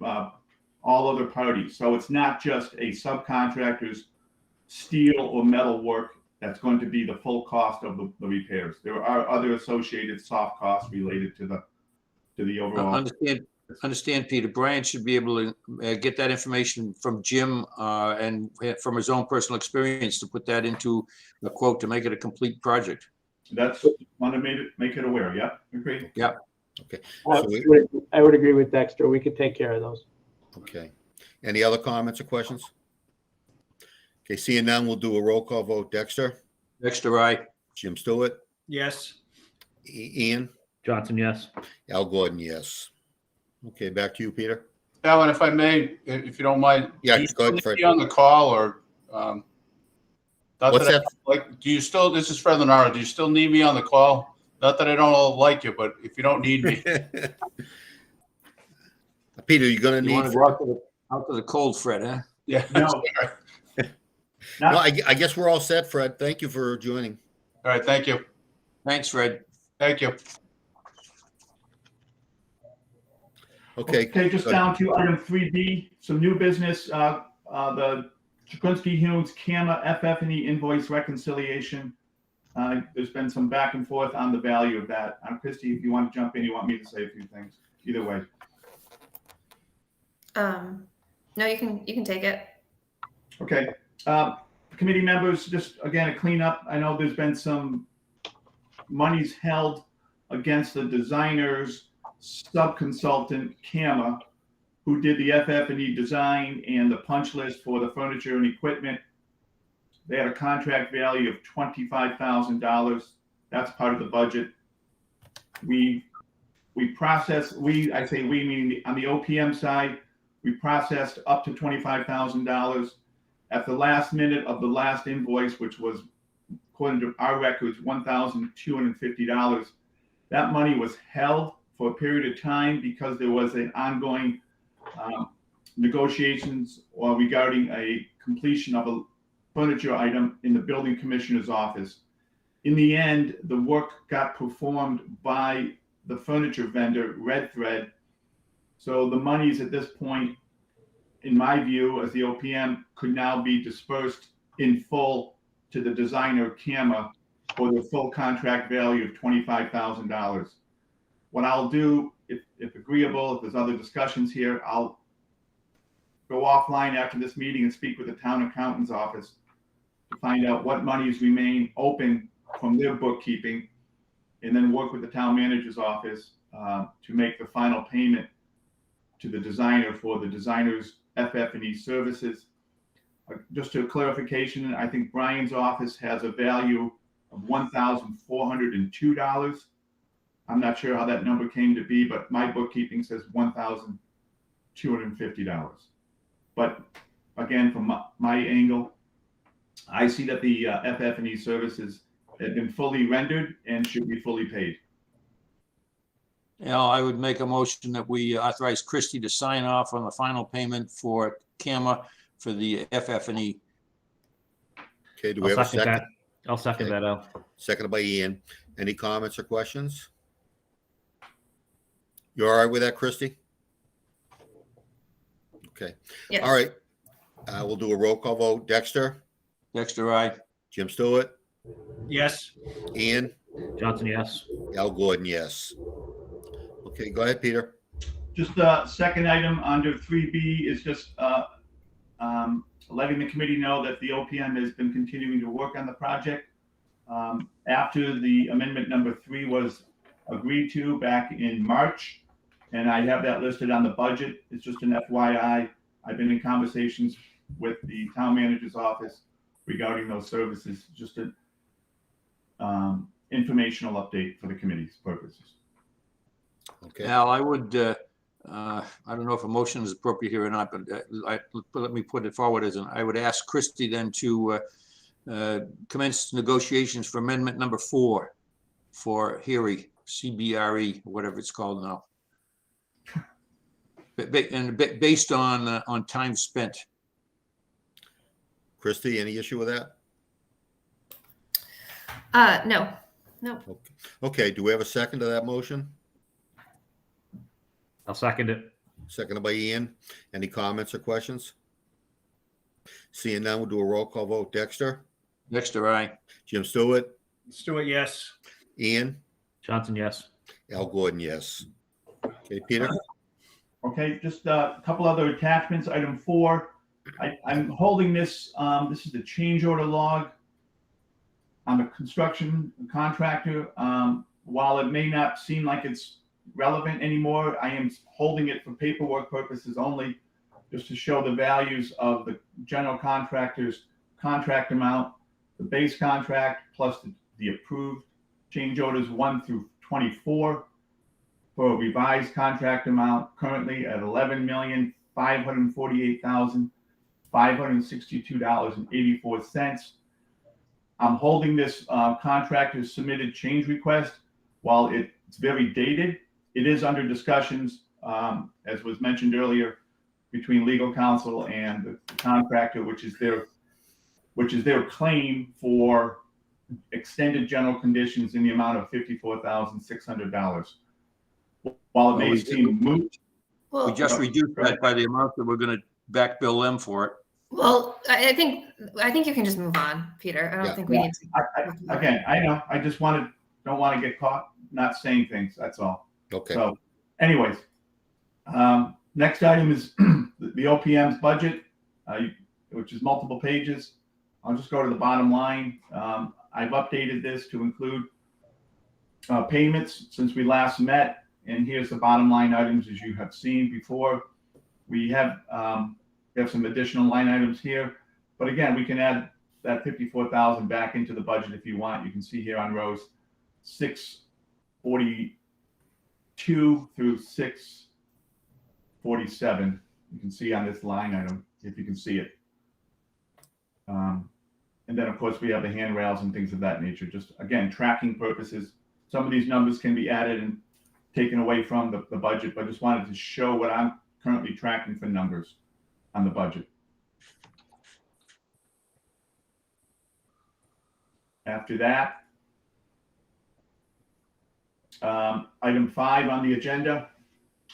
S5: all other parties. So it's not just a subcontractor's steel or metal work that's going to be the full cost of the repairs. There are other associated soft costs related to the overall.
S4: Understand, Peter. Brian should be able to get that information from Jim and from his own personal experience to put that into a quote to make it a complete project.
S5: That's want to make it aware. Yeah, agree.
S4: Yeah.
S1: Okay.
S2: I would agree with Dexter. We could take care of those.
S1: Okay. Any other comments or questions? Okay, seeing none, we'll do a roll call vote. Dexter,
S4: Dexter, aye.
S1: Jim Stewart,
S6: Yes.
S1: Ian,
S3: Johnson, yes.
S1: Al Gordon, yes. Okay, back to you, Peter.
S8: Alan, if I may, if you don't mind.
S1: Yeah,
S8: do you
S1: go
S8: still
S1: ahead,
S8: need
S1: Fred.
S8: me on the call or, not
S1: What's
S8: I
S1: that?
S8: don't like, do you still, this is Fred Lenaro, do you still need me on the call? Not that I don't like you, but if you don't need me,
S1: Peter, you're gonna
S4: You
S1: need.
S4: want to go out to the cold, Fred, huh?
S8: yeah.
S5: No.
S1: No, I guess we're all set, Fred. Thank you for joining.
S8: All right, thank you.
S4: Thanks, Fred.
S8: Thank you.
S1: Okay.
S5: Okay, just
S1: good.
S5: down to item 3B, some new business, the Chikunsky Humes CAMA FF&E invoice reconciliation. There's been some back and forth on the value of that. Christie, if you want to jump in, you want me to say a few things, either way.
S7: No, you can take it.
S5: Okay, committee members, just again, a cleanup. I know there's been some monies held against the designer's sub-consultant, CAMA, who did the FF&E design and the punch list for the furniture and equipment. They had a contract value of $25,000. That's part of the budget. I say we meaning on the OPM side, we processed up to $25,000. At the last minute of the last invoice, which was, according to our records, $1,250, that money was held for a period of time because there was an ongoing negotiations regarding a completion of a furniture item in the building commissioner's office. In the end, the work got performed by the furniture vendor, Red Thread. So the monies at this point, in my view, as the OPM, could now be dispersed in full to the designer, CAMA, for the full contract value of $25,000. What I'll do, if agreeable, if there's other discussions here, I'll go offline after this meeting and speak with the town accountant's office to find out what monies remain open from their bookkeeping, and then work with the town manager's office to make the final payment to the designer for the designer's FF&E services. Just a clarification, I think Brian's office has a value of $1,402. I'm not sure how that number came to be, but my bookkeeping says $1,250. But again, from my angle, I see that the FF&E services have been fully rendered and should be fully paid.
S4: Yeah, I would make a motion that we authorize Christie to sign off on the final payment for CAMA for the FF&E.
S1: Okay, do we have a second?
S3: I'll second that, Al.
S1: Seconded by Ian. Any comments or questions? You all right with that, Christie? Okay.
S7: Yes.
S1: All right. We'll do a roll call vote. Dexter,
S4: Dexter, aye.
S1: Jim Stewart,
S6: Yes.
S1: Ian,
S3: Johnson, yes.
S1: Al Gordon, yes. Okay, go ahead, Peter.
S5: Just the second item under 3B is just letting the committee know that the OPM has been continuing to work on the project. After the amendment number 3 was agreed to back in March, and I have that listed on the budget. It's just an FYI. I've been in conversations with the town manager's office regarding those services, just an informational update for the committee's purposes.
S1: Okay.
S4: Al, I would, I don't know if a motion is appropriate here or not, but let me put it forward as I would ask Christie then to commence negotiations for amendment number 4 for HERE, CBRE, whatever it's called now. Based on time spent.
S1: Christie, any issue with that?
S7: No.
S1: Okay, do we have a second to that motion?
S3: I'll second it.
S1: Seconded by Ian. Any comments or questions? Seeing none, we'll do a roll call vote. Dexter,
S4: Dexter, aye.
S1: Jim Stewart,
S6: Stewart, yes.
S1: Ian,
S3: Johnson, yes.
S1: Al Gordon, yes. Okay, Peter?
S5: Okay, just a couple other attachments. Item 4, I'm holding this. This is the change order log on the construction contractor. While it may not seem like it's relevant anymore, I am holding it for paperwork purposes only. just to show the values of the general contractor's contract amount, the base contract plus the approved change orders 1 through 24 for a revised contract amount currently at $11,548,562.84. I'm holding this contractor's submitted change request. While it's very dated, it is under discussions, as was mentioned earlier, between legal counsel and the contractor, which is their claim for extended general conditions in the amount of $54,600. While it may seem moot,
S7: Well,
S4: We just reduced that by the amount that we're going to back bill them for it.
S7: well, I think you can just move on, Peter. I don't
S1: Yeah.
S7: think we need to.
S5: again, I know, I just don't want to get caught not saying things, that's all.
S1: Okay.
S5: So anyways, next item is the OPM's budget, which is multiple pages. I'll just go to the bottom line. I've updated this to include payments since we last met. And here's the bottom line items as you have seen before. We have some additional line items here, but again, we can add that 54,000 back into the budget if you want. You can see here on rows 642 through 647. You can see on this line item, if you can see it. And then of course we have the handrails and things of that nature, just again, tracking purposes. Some of these numbers can be added and taken away from the budget, but I just wanted to show what I'm currently tracking for numbers on the budget. After that, item 5 on the agenda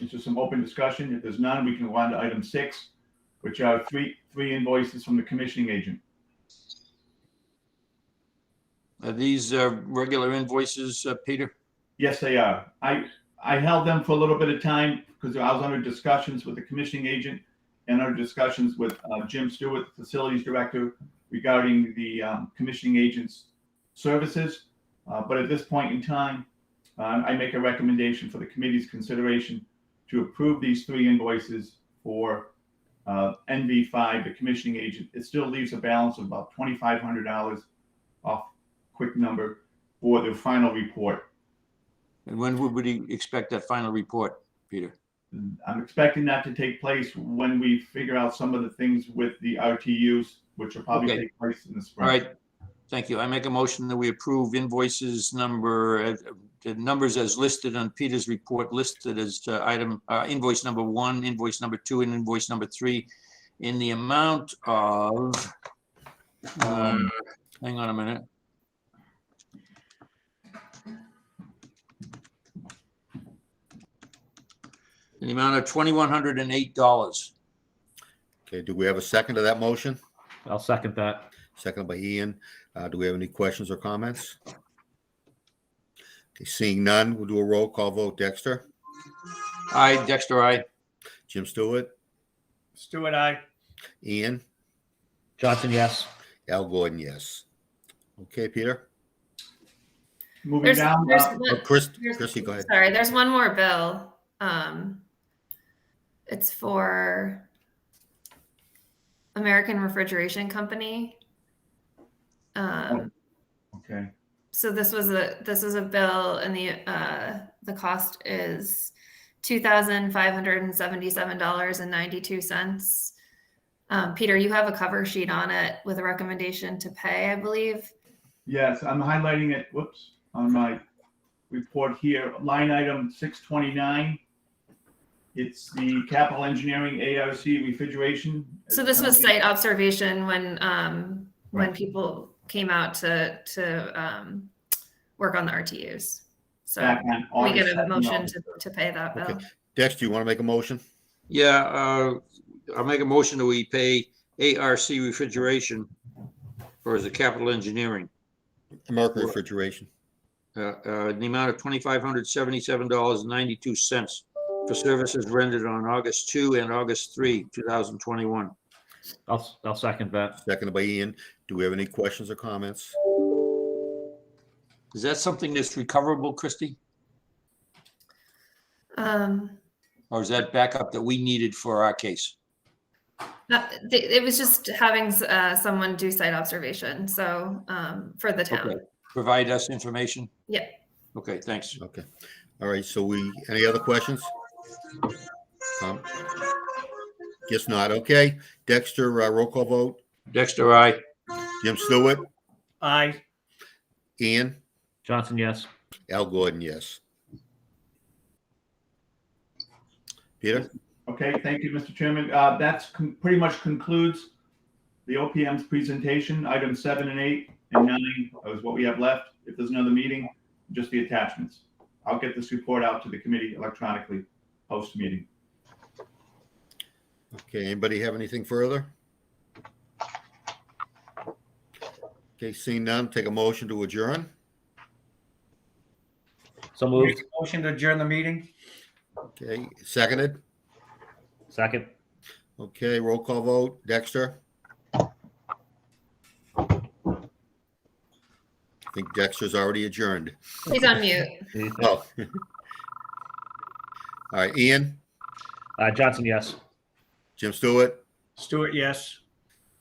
S5: is just some open discussion. If there's none, we can go on to item 6, which are three invoices from the commissioning agent.
S4: Are these regular invoices, Peter?
S5: Yes, they are. I held them for a little bit of time because I was under discussions with the commissioning agent and under discussions with Jim Stewart, facilities director, regarding the commissioning agent's services. But at this point in time, I make a recommendation for the committee's consideration to approve these 3 invoices for NV5, the commissioning agent. It still leaves a balance of about $2,500 off quick number for the final report.
S4: And when would we expect that final report, Peter?
S5: I'm expecting that to take place when we figure out some of the things with the RTUs, which will probably
S4: Okay.
S5: take place in the
S4: All
S5: spring.
S4: right. Thank you. I make a motion that we approve invoices the numbers as listed on Peter's report, listed as invoice number 1, invoice number 2, and invoice number 3 in the amount of, hang on a minute. In the amount of $2,108.
S1: Okay, do we have a second to that motion?
S3: I'll second that.
S1: Seconded by Ian. Do we have any questions or comments? Okay, seeing none, we'll do a roll call vote. Dexter?
S4: Aye, Dexter, aye.
S1: Jim Stewart?
S6: Stewart, aye.
S1: Ian?
S3: Johnson, yes.
S1: Al Gordon, yes. Okay, Peter?
S5: Moving down.
S1: Oh, Chrissy, go ahead.
S7: Sorry, there's one more bill. It's for American Refrigeration Company.
S5: Okay.
S7: So this is a bill, and the cost is $2,577.92. Peter, you have a cover sheet on it with a recommendation to pay, I believe.
S5: Yes, I'm highlighting it, on my report here, line item 629. It's the capital engineering ARC refrigeration.
S7: So this was site observation when people came out to work on the RTUs. So
S5: Back on
S7: we get
S5: August
S7: a motion
S5: 7th.
S7: to pay that bill.
S1: Okay. Dex, do you want to make a motion?
S4: Yeah, I'll make a motion that we pay ARC Refrigeration for the capital engineering.
S1: American Refrigeration.
S4: In the amount of $2,577.92 for services rendered on August 2 and August 3, 2021.
S3: I'll second that.
S1: Seconded by Ian. Do we have any questions or comments?
S4: Is that something that's recoverable, Christie? Or is that backup that we needed for our case?
S7: It was just having someone do site observation. So for the town.
S4: Okay. Provide us information?
S7: Yeah.
S4: Okay, thanks.
S1: Okay. All right. So any other questions? Guess not. Okay. Dexter, roll call vote.
S4: Dexter, aye.
S1: Jim Stewart,
S6: Aye.
S1: Ian,
S3: Johnson, yes.
S1: Al Gordon, yes. Peter?
S5: Okay, thank you, Mr. Chairman. That's pretty much concludes the OPM's presentation. Items 7 and 8 and 9 is what we have left. If there's another meeting, just the attachments. I'll get this report out to the committee electronically post-meeting.
S1: Okay, anybody have anything further? Okay, seeing none, take a motion to adjourn.
S3: So
S6: Make
S3: moved.
S6: a motion to adjourn the meeting.
S1: Okay, seconded.
S3: Second.
S1: Okay, roll call vote. Dexter? I think Dexter's already adjourned.
S7: He's on mute.
S1: Oh. All right, Ian,
S3: Johnson, yes.
S1: Jim Stewart,
S6: Stewart, yes.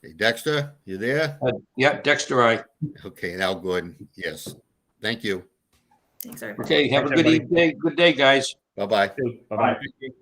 S1: hey, Dexter, you there?
S4: Yeah, Dexter, aye.
S1: Okay, and Al Gordon, yes. Thank you.
S7: Thanks, everybody.
S4: Okay, have a
S3: Thanks,
S4: good
S3: everybody.
S4: evening. Good day, guys.
S1: Bye-bye.
S3: Bye-bye.
S6: Thank you.